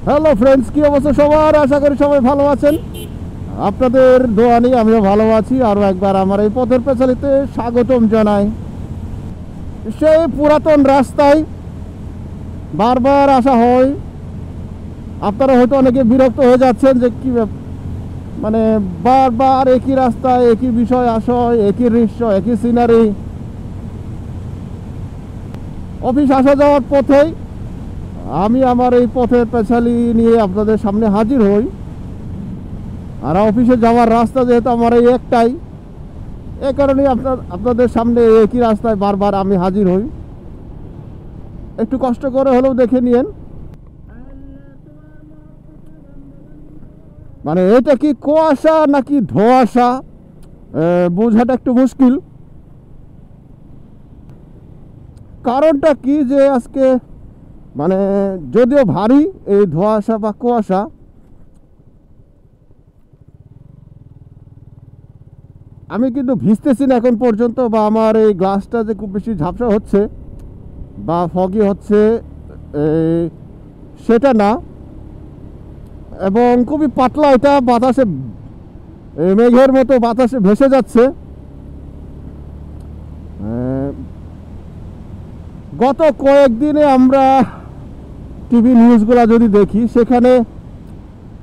Hello friends, কি অবস্থা সবার? আশা করি সবাই ভালো আছেন। আপনাদের দোয়া নিয়ে আমিও ভালো আছি। আরও একবার আমার এই পথের পেছালিতে স্বাগতম জানাই। সেই পুরাতন রাস্তায় বারবার আসা হয়। আপনারা হয়তো অনেকে বিরক্ত হয়ে যাচ্ছেন যে কি মানে বারবার একই রাস্তায় একই বিষয় আসা হয়, একই দৃশ্য, একই সিনারি। অফিস আসা যাওয়ার পথেই আমি আমার এই পথের পেছালি নিয়ে আপনাদের সামনে হাজির হই। আর অফিসে যাওয়ার রাস্তা যেহেতু আমার এই একটাই, এ কারণেই আপনাদের সামনে একই রাস্তায় বারবার আমি হাজির হই। একটু কষ্ট করে হলেও দেখে নিয়েন। মানে এটা কি কুয়াশা নাকি ধোঁয়াশা বোঝাটা একটু মুশকিল। কারণটা কি যে আজকে মানে যদিও ভারী এই ধোঁয়াশা বা কুয়াশা, আমি কিন্তু ভিজতেছি না এখন পর্যন্ত, বা আমার এই গ্লাসটা যে খুব বেশি ঝাপসা হচ্ছে বা ফগি হচ্ছে সেটা না। এবং খুবই পাতলা, এটা বাতাসে মেঘের মতো বাতাসে ভেসে যাচ্ছে। গত কয়েকদিনে আমরা টিভি নিউজগুলো যদি দেখি, সেখানে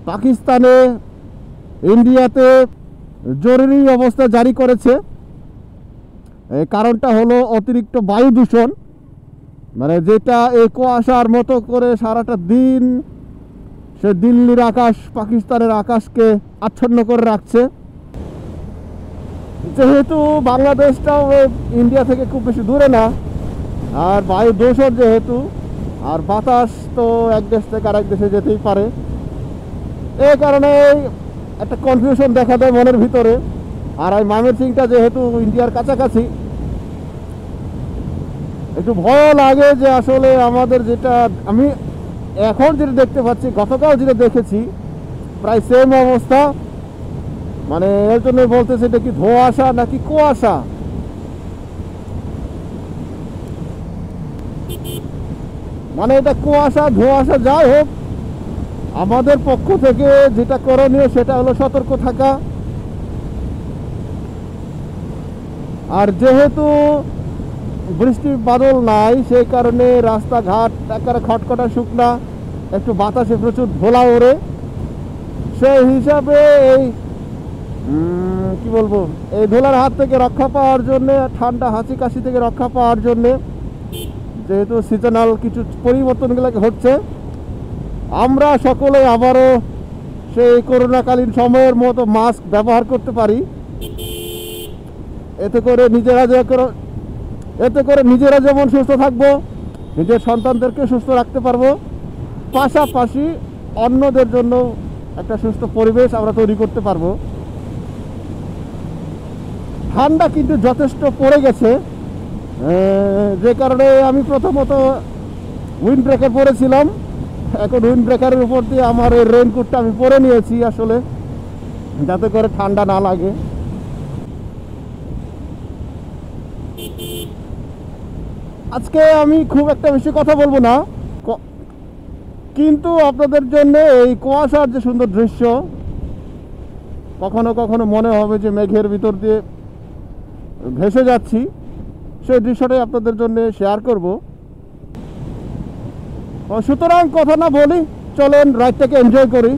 পাকিস্তানে, ইন্ডিয়াতে জরুরি অবস্থা জারি করেছে। কারণটা হলো অতিরিক্ত বায়ু দূষণ, মানে যেটা এই কুয়াশার মতো করে সারাটা দিন সে দিল্লির আকাশ, পাকিস্তানের আকাশকে আচ্ছন্ন করে রাখছে। যেহেতু বাংলাদেশটাও ইন্ডিয়া থেকে খুব বেশি দূরে না, আর বায়ু দূষণ যেহেতু, আর বাতাস তো এক দেশ থেকে আরেক দেশে যেতেই পারে, এই কারণে একটা কনফিউশন দেখা দেয় মনের ভিতরে। আর এই ময়মনসিংহটা যেহেতু ইন্ডিয়ার কাছাকাছি, একটু ভয় লাগে যে আসলে আমাদের যেটা আমি এখন যেটা দেখতে পাচ্ছি, গতকাল যেটা দেখেছি প্রায় সেম অবস্থা। মানে এর জন্য বলতেছে এটা কি ধোঁয়াশা নাকি কুয়াশা। মানে এটা কুয়াশা ধোঁয়াশা যাই হোক, আমাদের পক্ষ থেকে যেটা করণীয় সেটা হলো সতর্ক থাকা। আর যেহেতু বৃষ্টি বাদল নাই, সেই কারণে রাস্তাঘাট একেবারে খটখটা শুকনা, একটু বাতাসে প্রচুর ধোলা ওড়ে। সেই হিসাবে এই কি বলবো, এই ধোলার হাত থেকে রক্ষা পাওয়ার জন্যে, ঠান্ডা হাঁচি কাশি থেকে রক্ষা পাওয়ার জন্যে, যেহেতু সিজনাল কিছু পরিবর্তনগুলো হচ্ছে, আমরা সকলে আবারও সেই করোনাকালীন সময়ের মতো মাস্ক ব্যবহার করতে পারি। এতে করে নিজেরা যেমন সুস্থ থাকবো, নিজের সন্তানদেরকে সুস্থ রাখতে পারবো, পাশাপাশি অন্যদের জন্য একটা সুস্থ পরিবেশ আমরা তৈরি করতে পারবো। ঠান্ডা কিন্তু যথেষ্ট পড়ে গেছে, যে কারণে আমি প্রথমত উইন্ড ব্রেকার পরেছিলাম। এখন উইন্ড ব্রেকারের উপর দিয়ে আমার এই রেইনকোটটা আমি পরে নিয়েছি, আসলে যাতে করে ঠান্ডা না লাগে। আজকে আমি খুব একটা বেশি কথা বলবো না, কিন্তু আপনাদের জন্য এই কুয়াশার যে সুন্দর দৃশ্য, কখনো কখনো মনে হবে যে মেঘের ভিতর দিয়ে ভেসে যাচ্ছি, সেই দৃশ্যটাই আপনাদের জন্য শেয়ার করব। সুতরাং কথা না বলি, চলেন রাইডটাকে এনজয় করি।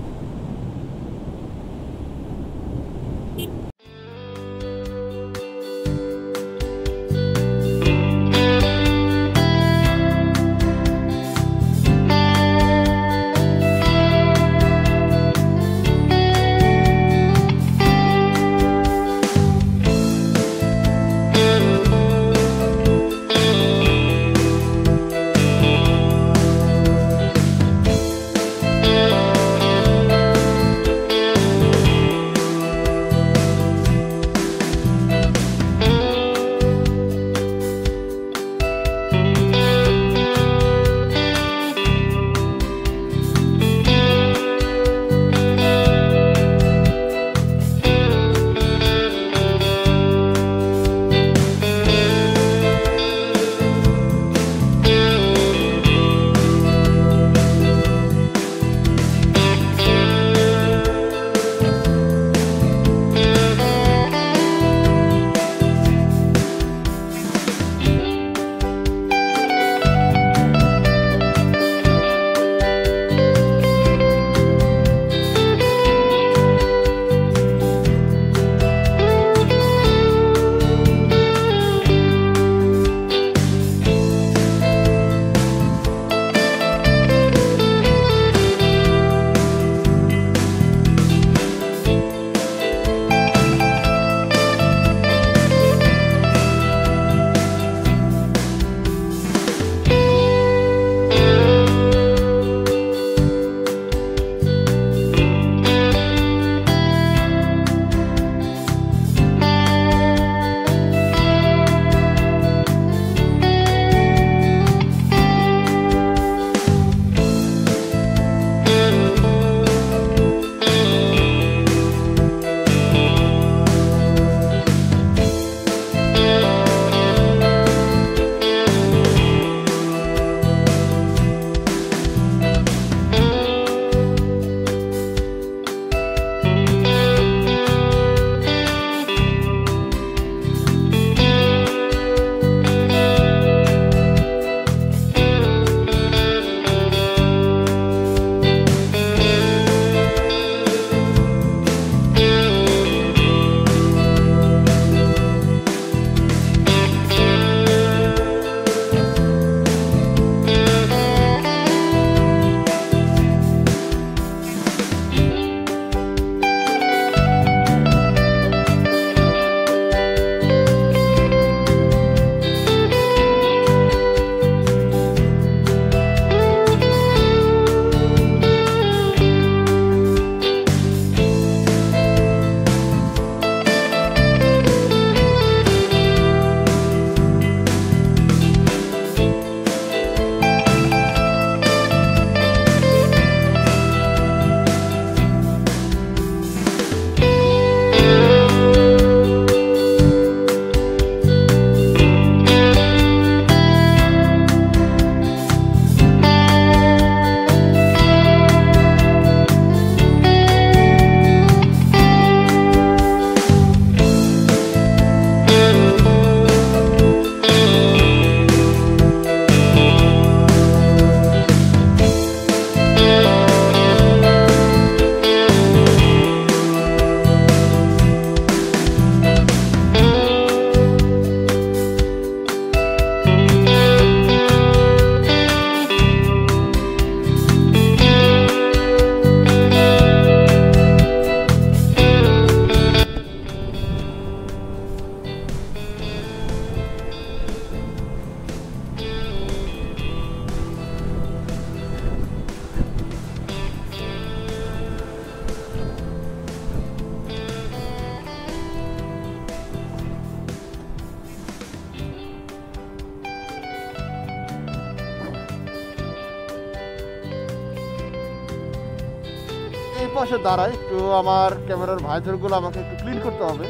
পাশে দাঁড়াই, একটু আমার ক্যামেরার ভাইজারগুলো আমাকে একটু ক্লিন করতে হবে,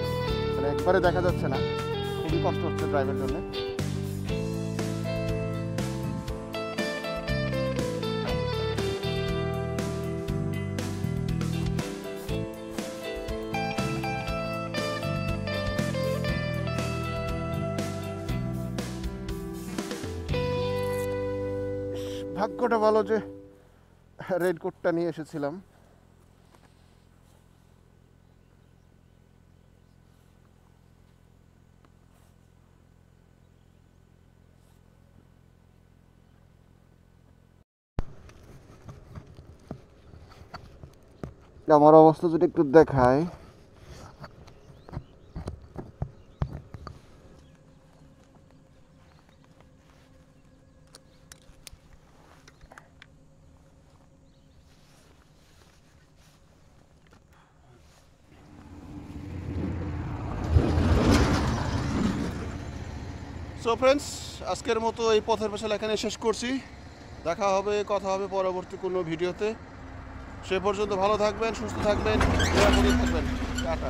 মানে একবারে দেখা যাচ্ছে না, খুবই কষ্ট হচ্ছে ড্রাইভের জন্য। ভাগ্যটা ভালো যে রেইনকোটটা নিয়ে এসেছিলাম। আমার অবস্থা যদি একটু দেখায়, সো ফ্রেন্ডস, আজকের মতো এই পথের পেছাল এখানে শেষ করছি। দেখা হবে, কথা হবে পরবর্তী কোনো ভিডিওতে। সে পর্যন্ত ভালো থাকবেন, সুস্থ থাকবেন, নিরাপদে থাকবেন। টাটা।